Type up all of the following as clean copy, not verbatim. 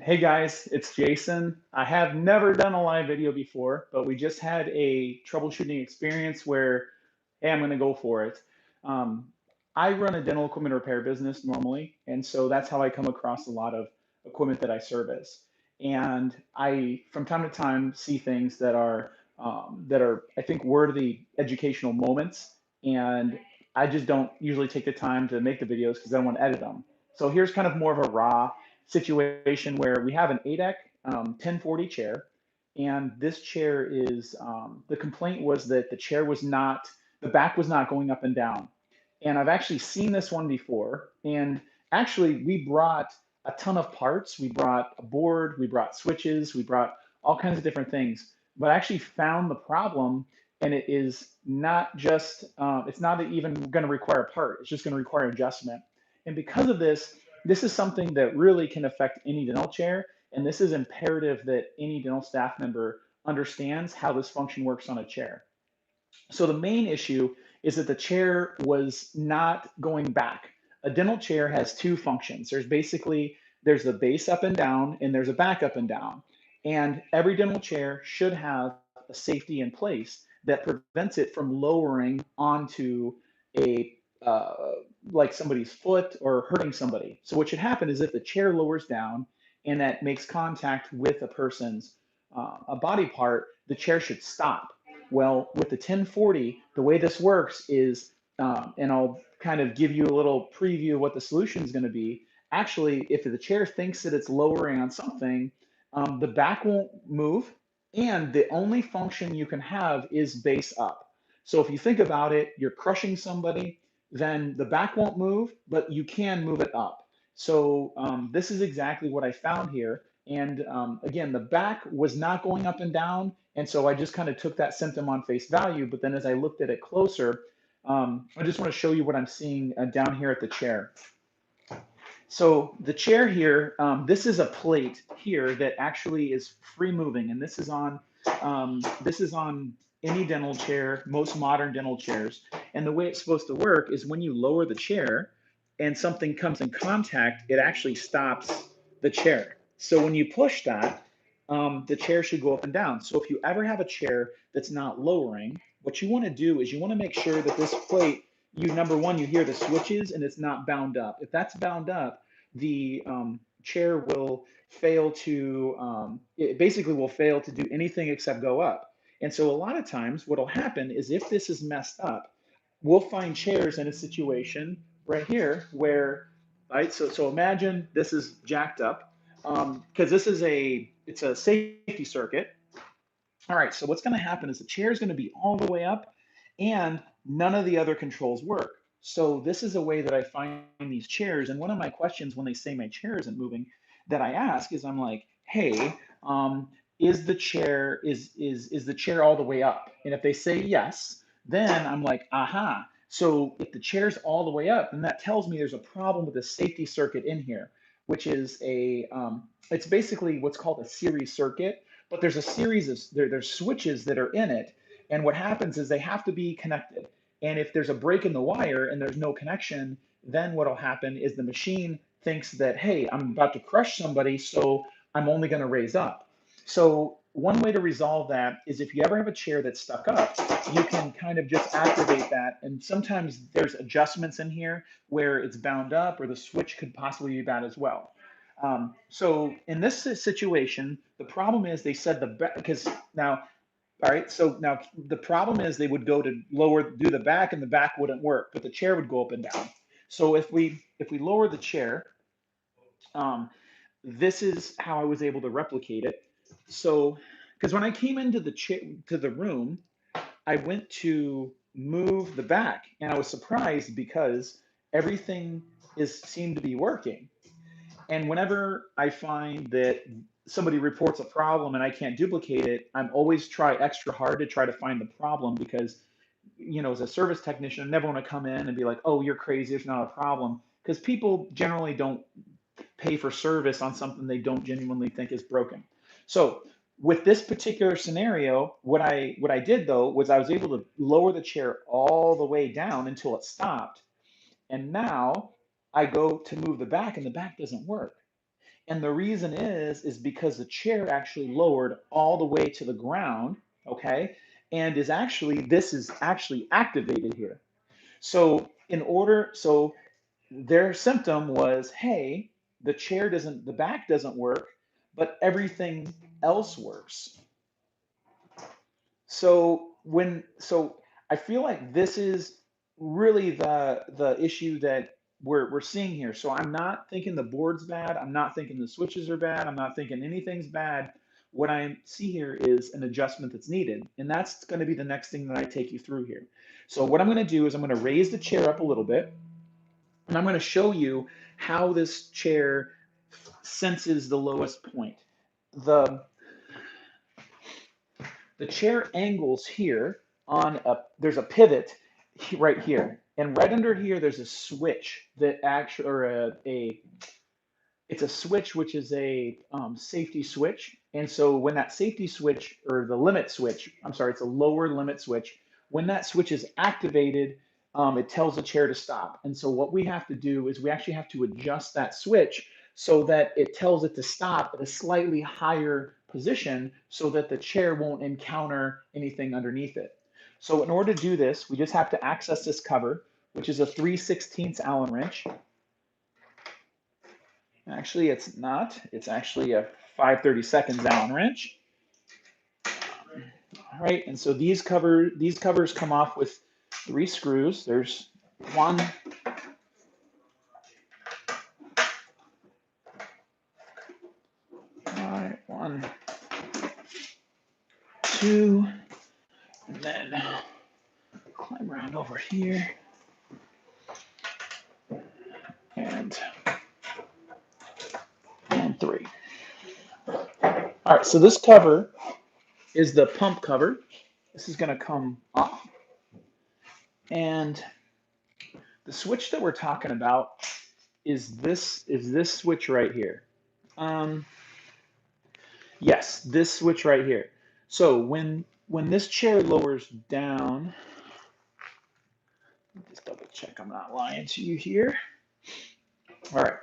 Hey guys, it's Jason. I have never done a live video before, but we just had a troubleshooting experience where, hey, I'm going to go for it. Um, I run a dental equipment repair business normally, and so that's how I come across a lot of equipment that I service. And I, from time to time, see things that are, I think, worthy educational moments, and I just don't usually take the time to make the videos because I don't want to edit them. So here's kind of more of a raw situation where we have an ADEC 1040 chair, and this chair is the complaint was that the chair was not, the back was not going up and down. And I've actually seen this one before. And actually, we brought a ton of parts. We brought a board, we brought switches, we brought all kinds of different things. But I actually found the problem, and it is not just, it's not even going to require a part, it's just going to require adjustment. And because of this, this is something that really can affect any dental chair, and this is imperative that any dental staff member understands how this function works on a chair. So the main issue is that the chair was not going back. A dental chair has two functions. There's the base up and down, and there's a back up and down. And every dental chair should have a safety in place that prevents it from lowering onto a like somebody's foot or hurting somebody. So what should happen is if the chair lowers down and that makes contact with a person's a body part, the chair should stop. Well, with the 1040, the way this works is, and I'll kind of give you a little preview of what the solution is going to be. Actually, if the chair thinks that it's lowering on something, the back won't move, and the only function you can have is base up. So if you think about it, you're crushing somebody, then the back won't move, but you can move it up. So this is exactly what I found here. And again, the back was not going up and down. And so I just kind of took that symptom on face value. But then as I looked at it closer, I just want to show you what I'm seeing down here at the chair. So the chair here, this is a plate here that actually is free moving, and this is on any dental chair, most modern dental chairs. And the way it's supposed to work is when you lower the chair and something comes in contact, it actually stops the chair. So when you push that, the chair should go up and down. So if you ever have a chair that's not lowering, what you want to do is you want to make sure that this plate, you number one, you hear the switches and it's not bound up. If that's bound up, the chair will fail to, it basically will fail to do anything except go up. And so a lot of times what will happen is if this is messed up, we'll find chairs in a situation right here where, right, so imagine this is jacked up, because it's a safety circuit. All right, so what's going to happen is the chair is going to be all the way up and none of the other controls work. So this is a way that I find these chairs. And one of my questions when they say my chair isn't moving that I ask is I'm like, hey, is the chair all the way up? And if they say yes, then I'm like, aha. So if the chair's all the way up, then that tells me there's a problem with the safety circuit in here, which is it's basically what's called a series circuit, but there's a series of there's switches that are in it, and what happens is they have to be connected. And if there's a break in the wire and there's no connection, then what'll happen is the machine thinks that, hey, I'm about to crush somebody, so I'm only going to raise up. So one way to resolve that is if you ever have a chair that's stuck up, you can kind of just activate that. And sometimes there's adjustments in here where it's bound up or the switch could possibly be bad as well. So in this situation, the problem is they said because now, all right, so now the problem is they would go to do the back and the back wouldn't work, but the chair would go up and down. So if we lower the chair, um, this is how I was able to replicate it. So, because when I came into the room, I went to move the back, and I was surprised because everything is seemed to be working. And whenever I find that somebody reports a problem and I can't duplicate it, I'm always try extra hard to try to find the problem because, as a service technician, I never want to come in and be like, oh, you're crazy, there's not a problem. Because people generally don't pay for service on something they don't genuinely think is broken. So with this particular scenario, what I did though was I was able to lower the chair all the way down until it stopped. And now I go to move the back and the back doesn't work. And the reason is because the chair actually lowered all the way to the ground, okay? And this is actually activated here. So so their symptom was, hey, the back doesn't work, but everything else works. So I feel like this is really the issue that we're seeing here. So I'm not thinking the board's bad. I'm not thinking the switches are bad. I'm not thinking anything's bad. What I see here is an adjustment that's needed, and that's going to be the next thing that I take you through here. So what I'm going to do is I'm going to raise the chair up a little bit, and I'm going to show you how this chair senses the lowest point. The the chair angles here there's a pivot right here, and right under here there's a switch that actually or it's a switch which is a safety switch. And so when that safety switch, or the limit switch, I'm sorry, it's a lower limit switch, when that switch is activated, it tells the chair to stop. And so what we have to do is we actually have to adjust that switch so that it tells it to stop at a slightly higher position so that the chair won't encounter anything underneath it. So in order to do this, we just have to access this cover, which is a 3/16 Allen wrench. Actually, it's not. It's actually a 5/32 Allen wrench. All right, and so these covers come off with 3 screws. There's one, all right, 1, 2, and then climb around over here, and 3. All right, so this cover is the pump cover. This is going to come off, and the switch that we're talking about is this switch right here. Yes, this switch right here. So when this chair lowers down, just double check I'm not lying to you here. All right.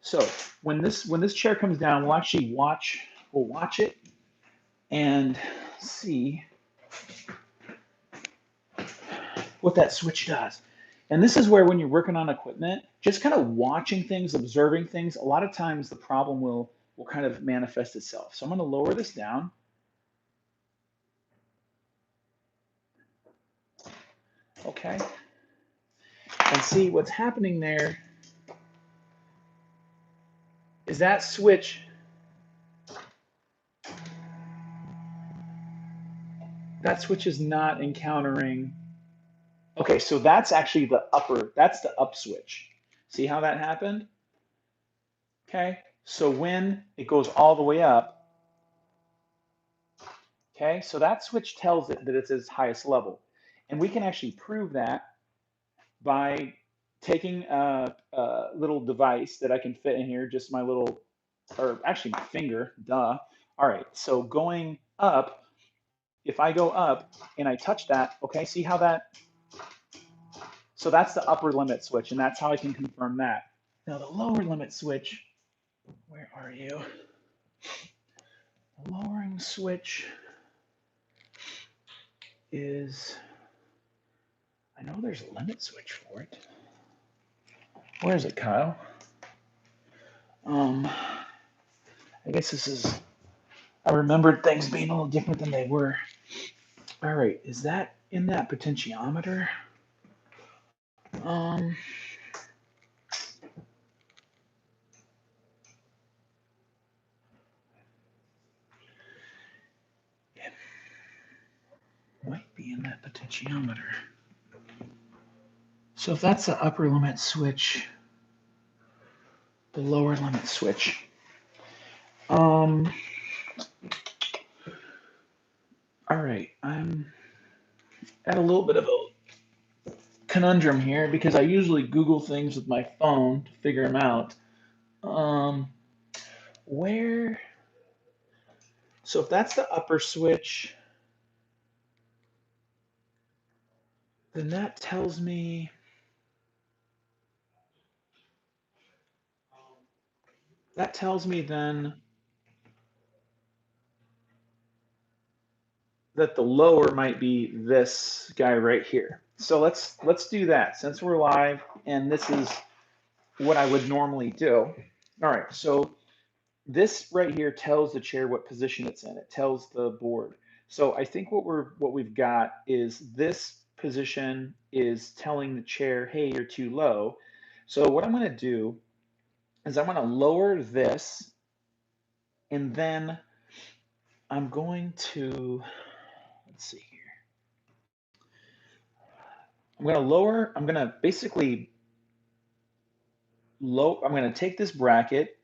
So when this chair comes down, we'll actually watch it and see what that switch does. And this is where, when you're working on equipment, just kind of watching things, observing things, a lot of times the problem will kind of manifest itself. So I'm going to lower this down. Okay. And see what's happening there is that switch is not encountering. Okay, so that's actually that's the up switch. See how that happened? Okay, so when it goes all the way up, okay, so that switch tells it that it's its highest level. And we can actually prove that by taking a little device that I can fit in here, just my little, or actually my finger, duh. All right, so going up, if I go up and I touch that, okay, see how so that's the upper limit switch, and that's how I can confirm that. Now the lower limit switch, where are you? The lowering switch is, I know there's a limit switch for it. Where is it, Kyle? I guess I remembered things being a little different than they were. All right, is that in that potentiometer? It might be in that potentiometer. So if that's the upper limit switch, the lower limit switch. All right, I'm at a little bit of a conundrum here because I usually Google things with my phone to figure them out. Where? So if that's the upper switch, then that tells me that tells me then that the lower might be this guy right here. So let's do that since we're live and this is what I would normally do. All right, so this right here tells the chair what position it's in. It tells the board. So I think what we've got is this position is telling the chair, hey, you're too low. So what I'm going to do is I'm going to lower this, and then I'm going to, let's see here. I'm going to lower, I'm going to basically I'm going to take this bracket.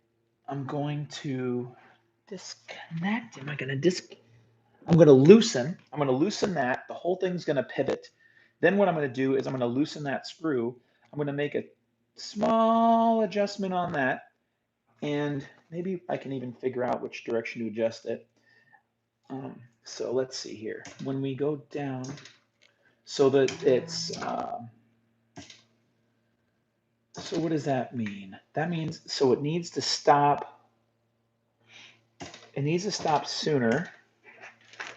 I'm going to disconnect. I'm going to loosen that. The whole thing's going to pivot. Then what I'm going to do is I'm going to loosen that screw. I'm going to make a small adjustment on that. And maybe I can even figure out which direction to adjust it. So let's see here. When we go down, so that it's, so what does that mean? That means, so it needs to stop. It needs to stop sooner.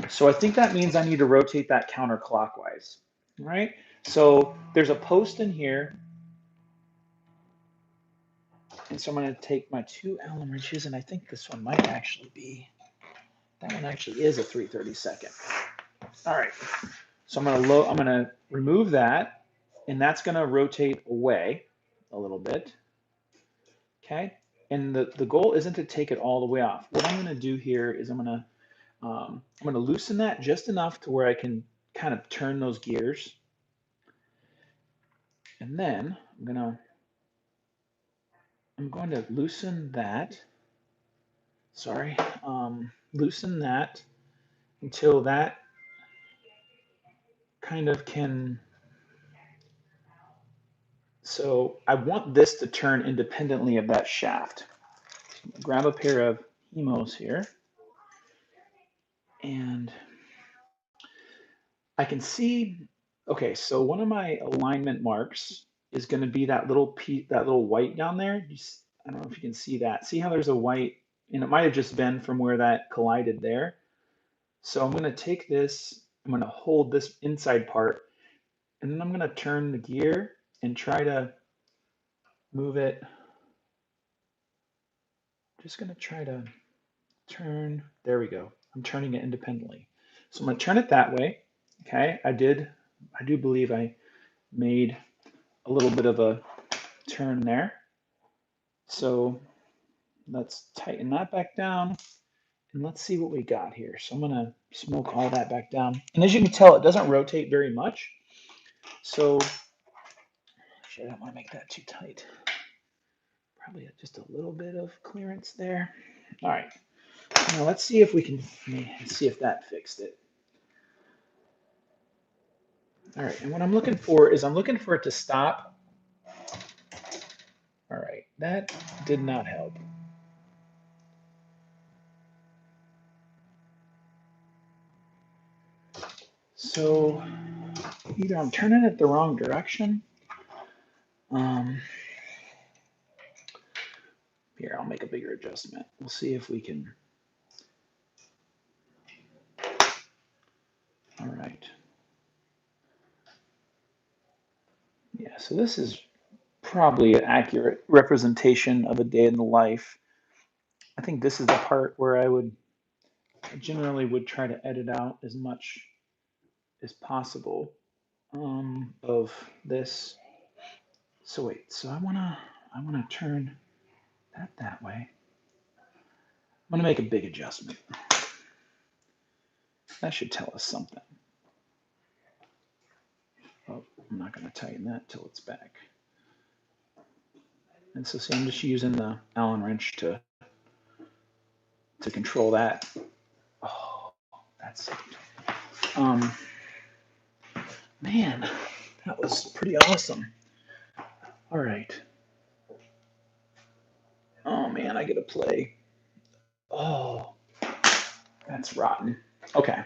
So I think that means I need to rotate that counterclockwise, right? So there's a post in here. And so I'm going to take my 2 Allen wrenches, and I think this one might actually be, that one actually is a 3/32. All right. So I'm going to remove that, and that's going to rotate away a little bit. Okay. And the goal isn't to take it all the way off. What I'm going to do here is I'm going to loosen that just enough to where I can kind of turn those gears. And then I'm going to loosen that. Sorry. Loosen that until that kind of can. So I want this to turn independently of that shaft. So grab a pair of Hemos here. And I can see, okay, so one of my alignment marks is going to be that little piece, that little white down there. I don't know if you can see that. See how there's a white, and it might have just been from where that collided there. So I'm going to take this, I'm going to hold this inside part, and then I'm going to turn the gear and try to move it. Just going to try to turn, there we go. I'm turning it independently. So I'm going to turn it that way. Okay, I do believe I made a little bit of a turn there. So let's tighten that back down and let's see what we got here. So I'm gonna smoke all that back down. And as you can tell, it doesn't rotate very much. So actually, I don't want to make that too tight. Probably just a little bit of clearance there. All right, now let's see if we can see if that fixed it. All right, and what I'm looking for is I'm looking for it to stop. All right, that did not help. So either I'm turning it the wrong direction. Here, I'll make a bigger adjustment. We'll see if we can. All right. Yeah, so this is probably an accurate representation of a day in the life. I think this is the part where I generally would try to edit out as much as possible of this. So wait, so I wanna turn that way. I'm gonna make a big adjustment. That should tell us something. Oh, I'm not gonna tighten that till it's back. And so see, I'm just using the Allen wrench to control that. Oh, that's man, that was pretty awesome. All right. Oh man, I get to play. Oh, that's rotten. Okay.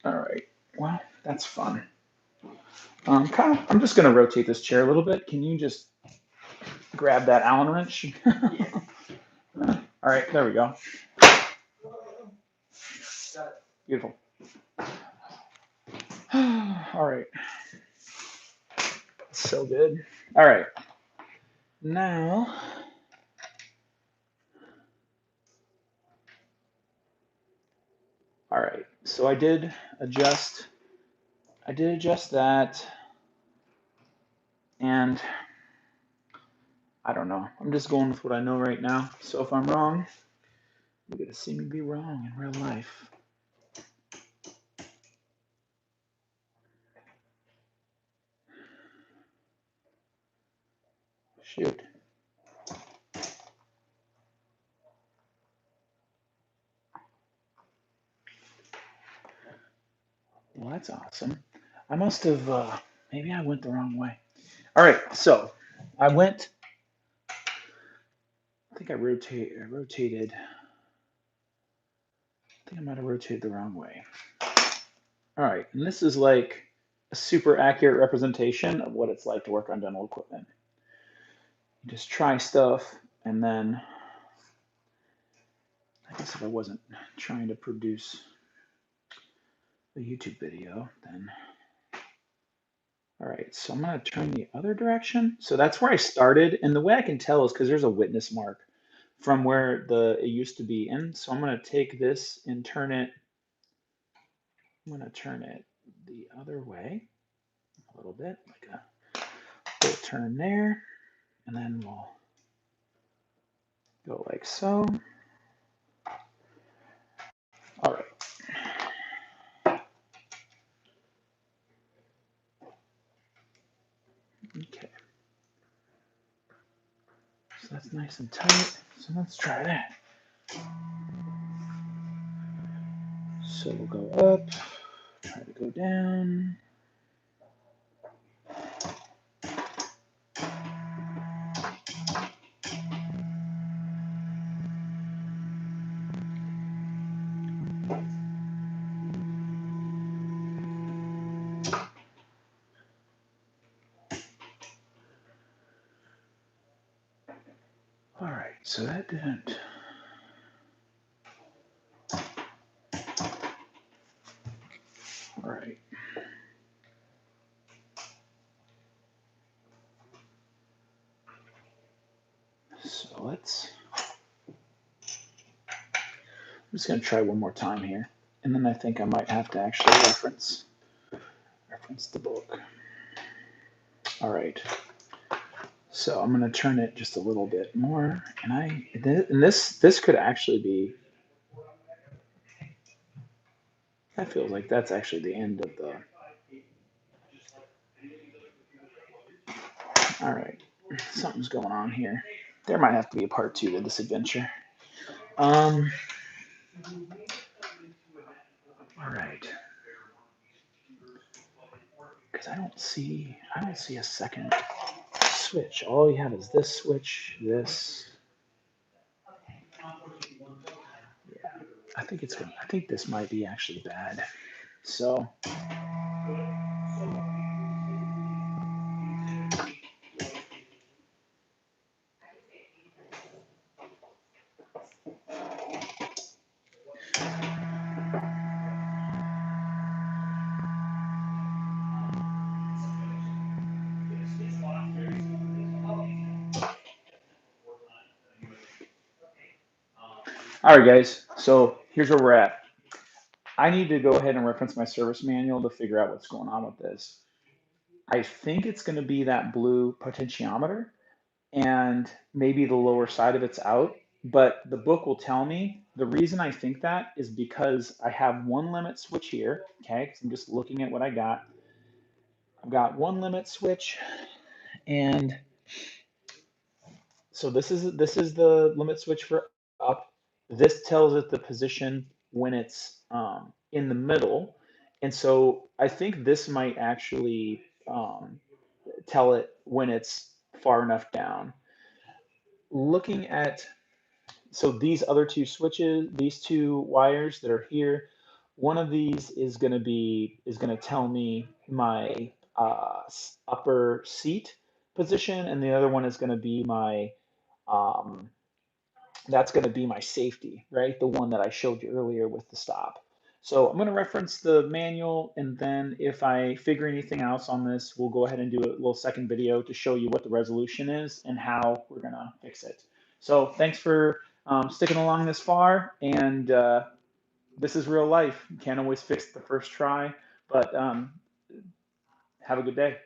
All right. Well, that's fun. Kyle, I'm just going to rotate this chair a little bit. Can you just grab that Allen wrench? All right, there we go. Beautiful. All right. So good. All right. Now, all right. So I did adjust that, and I don't know. I'm just going with what I know right now. So if I'm wrong, you're going to see me be wrong in real life. Shoot. Well, that's awesome. I must have, maybe I went the wrong way. All right, so I went, I think I rotated, I think I might have rotated the wrong way. All right, and this is like a super accurate representation of what it's like to work on dental equipment. You just try stuff, and then, I guess if I wasn't trying to produce a YouTube video, then, all right, so I'm gonna turn the other direction. So that's where I started, and the way I can tell is because there's a witness mark from where it used to be in. So I'm gonna take this and turn it, I'm gonna turn it the other way a little bit, like a little turn there, and then we'll go like so. All right. Okay. So that's nice and tight. So let's try that. So we'll go up, try to go down. All right, so that didn't. All right. So I'm just gonna try one more time here, and then I think I might have to actually reference the book. All right. So I'm gonna turn it just a little bit more, and this could actually be. I feel like that's actually the end of the. All right, something's going on here. There might have to be a part 2 to this adventure. All right, because I don't see a second switch. All you have is this switch, this. Yeah, I think this might be actually bad. So. All right, guys. So here's where we're at. I need to go ahead and reference my service manual to figure out what's going on with this. I think it's going to be that blue potentiometer, and maybe the lower side of it's out. But the book will tell me. The reason I think that is because I have one limit switch here. Okay, because I'm just looking at what I got. I've got one limit switch, and so this is the limit switch for up. This tells it the position when it's in the middle, and so I think this might actually tell it when it's far enough down. Looking at so these other two switches, these two wires that are here, one of these is going to tell me my upper seat position, and the other one is going to be my um, that's going to be my safety, right? The one that I showed you earlier with the stop. So I'm going to reference the manual, and then if I figure anything else on this, we'll go ahead and do a little second video to show you what the resolution is and how we're going to fix it. So thanks for sticking along this far, and this is real life. You can't always fix the first try, but have a good day.